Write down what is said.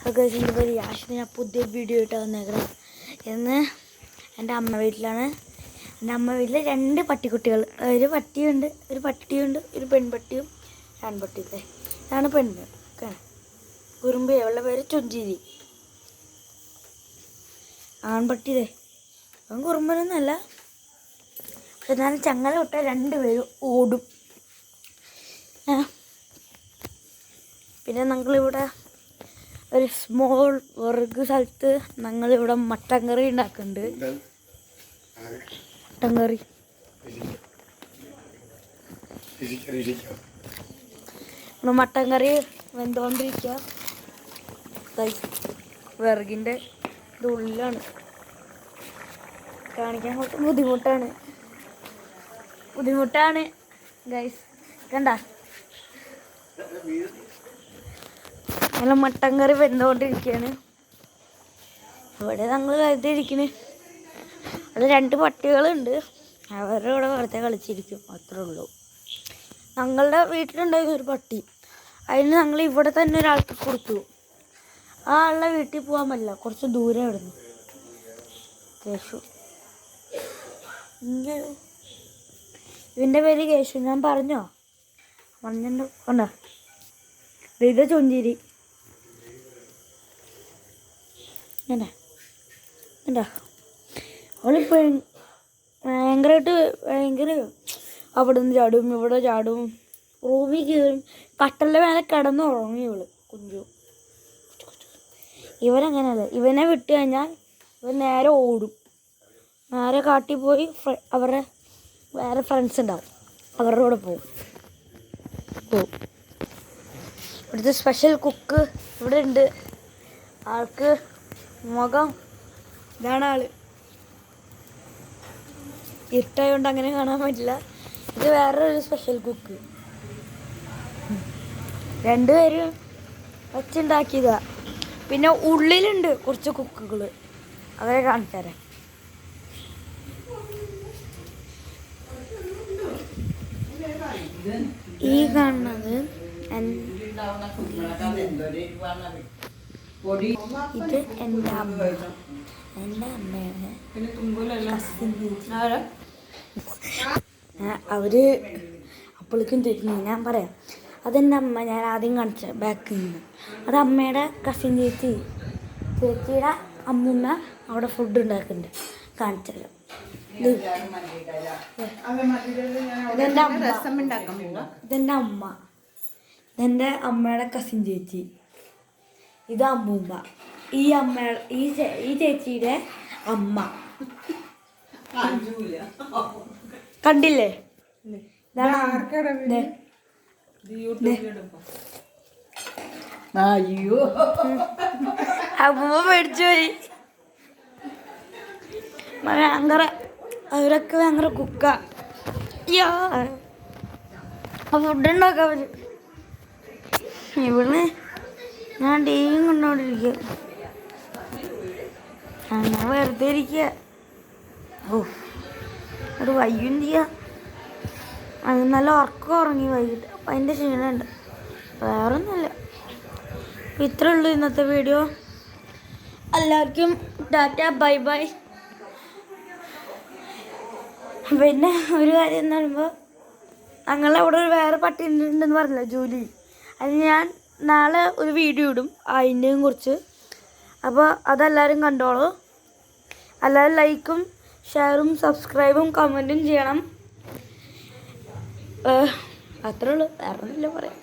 എൻ്റെ പേര് യാഷിന്. ഞാൻ പുതിയ വീഡിയോ ആയിട്ട് വന്നേക്കണം. ഇന്ന് എൻ്റെ അമ്മ വീട്ടിലാണ്. എൻ്റെ അമ്മ വീട്ടിൽ 2 പട്ടിക്കുട്ടികൾ, ഒരു പട്ടിയുണ്ട്, ഒരു പെൺപട്ടിയും ആൺപട്ടിയും. ഇതാണ് പെണ്ണ്, കുറുമ്പി, അവളുടെ പേര് ചുഞ്ചിരി. ആൺപട്ടിയതേ അവൻ കുറുമ്പനൊന്നുമല്ല, പക്ഷെ എന്നാലും ചങ്ങല വിട്ടാൽ 2 പേരും ഓടും. പിന്നെ ഞങ്ങളിവിടെ ഒരു സ്മോൾ വർഗ് സ്ഥലത്ത് ഞങ്ങളിവിടെ മട്ടൻ കറി ഉണ്ടാക്കുന്നുണ്ട്. മട്ടൻ കറി മട്ടൻ കറി വെന്തുകൊണ്ടിരിക്കുക. വിറകിൻ്റെ ഉള്ളിലാണ്, കാണിക്കാൻ കുറച്ച് ബുദ്ധിമുട്ടാണ് ഗൈസ്. കണ്ട നല്ല മട്ടൻ കറി വെന്തുകൊണ്ടിരിക്കുകയാണ്. ഇവിടെ ഞങ്ങൾ വെറുതെ ഇരിക്കണ്. അത് 2 പട്ടികളുണ്ട്, അവരുടെ കൂടെ വെറുതെ കളിച്ചിരിക്കും, അത്രേ ഉള്ളൂ. ഞങ്ങളുടെ വീട്ടിലുണ്ടായിരുന്ന ഒരു പട്ടി, അതിന് ഞങ്ങൾ ഇവിടെ തന്നെ ഒരാൾക്ക് കൊടുത്തു. ആ ആളുടെ വീട്ടിൽ പോകാൻ പറ്റില്ല, കുറച്ച് ദൂരെ ആയിരുന്നു. കേശു, ഇവൻ്റെ പേര് കേശു. ഞാൻ പറഞ്ഞിട്ടുണ്ടോ? കണ്ടോ, ഇത് ചുഞ്ചിരി. എന്താ അവളിപ്പോൾ ഭയങ്കര അവിടെ നിന്ന് ചാടും, ഇവിടെ ചാടും, റൂമിൽ കയറും, കട്ടലിൻ്റെ മേലെ കിടന്നുറങ്ങി ഇവള് കുഞ്ചു. ഇവനങ്ങനെയല്ല, ഇവനെ വിട്ട് കഴിഞ്ഞാൽ ഇവൻ നേരെ ഓടും, നേരെ കാട്ടിൽ പോയി അവരുടെ വേറെ ഫ്രണ്ട്സ് ഉണ്ടാവും, അവരുടെ കൂടെ പോവും. ഇവിടുത്തെ സ്പെഷ്യൽ കുക്ക് ഇവിടെ ഉണ്ട്. ആൾക്ക് മുഖം ഇതാണ്, ആള് ഇരുട്ടായതുകൊണ്ട് അങ്ങനെ കാണാൻ പറ്റില്ല. ഇത് വേറൊരു സ്പെഷ്യൽ കുക്ക്. 2 പേരും വച്ചുണ്ടാക്കിയതാ. പിന്നെ ഉള്ളിലുണ്ട് കുറച്ച് കുക്കുകൾ, അവരെ കാണിച്ചു തരാം. ഈ കാണുന്നത് ഇത് എൻ്റെ അമ്മയാണ്. അവര് അപ്പോഴേക്കും തിരിഞ്ഞു. ഞാൻ പറയാം, അതെൻ്റെ അമ്മ. ഞാൻ ആദ്യം കാണിച്ച ബാക്കിൽ നിന്ന് അത് അമ്മയുടെ കസിൻ ചേച്ചിയുടെ അമ്മൂമ്മ അവിടെ ഫുഡ് ഉണ്ടാക്കുന്നുണ്ട്, കാണിച്ചല്ലോ. ഇതെൻ്റെ അമ്മ, ഇതെൻ്റെ അമ്മയുടെ കസിൻ ചേച്ചി, ഇത് അമ്മൂമ്മ, ഈ ചേച്ചിയുടെ അമ്മ. കണ്ടില്ലേ? അമ്മൂമ്മ മേടിച്ചു പോയി. അവരൊക്കെ ഭയങ്കര കുക്കാ. ഫുഡ് ഉണ്ടാക്കാം അവര്. ഇവിടുന്ന് ഞാൻ ടിവിയും കണ്ടോണ്ടിരിക്കുക, അങ്ങനെ വെറുതെ ഇരിക്കുക. ഒരു വയ്യും ചെയ്യാം. അത് നല്ല ഉറക്കം ഉറങ്ങി വൈകിട്ട്, അപ്പം അതിൻ്റെ ക്ഷീണമുണ്ട്, വേറൊന്നുമില്ല. അപ്പം ഇത്രേ ഉള്ളൂ ഇന്നത്തെ വീഡിയോ. എല്ലാവർക്കും ടാറ്റ, ബൈ ബൈ. പിന്നെ ഒരു കാര്യം എന്ന് പറയുമ്പോൾ, ഞങ്ങളവിടെ വേറെ പട്ടി ഉണ്ടെന്ന് പറഞ്ഞില്ല, ജൂലി. അത് ഞാൻ നാളെ ഒരു വീഡിയോ ഇടും അതിൻ്റെയും കുറിച്ച്. അപ്പോൾ അതെല്ലാവരും കണ്ടോളൂ. എല്ലാവരും ലൈക്കും ഷെയറും സബ്സ്ക്രൈബും കമൻറ്റും ചെയ്യണം. അത്രേ ഉള്ളൂ, വേറെ ഒന്നുമില്ല പറയാം.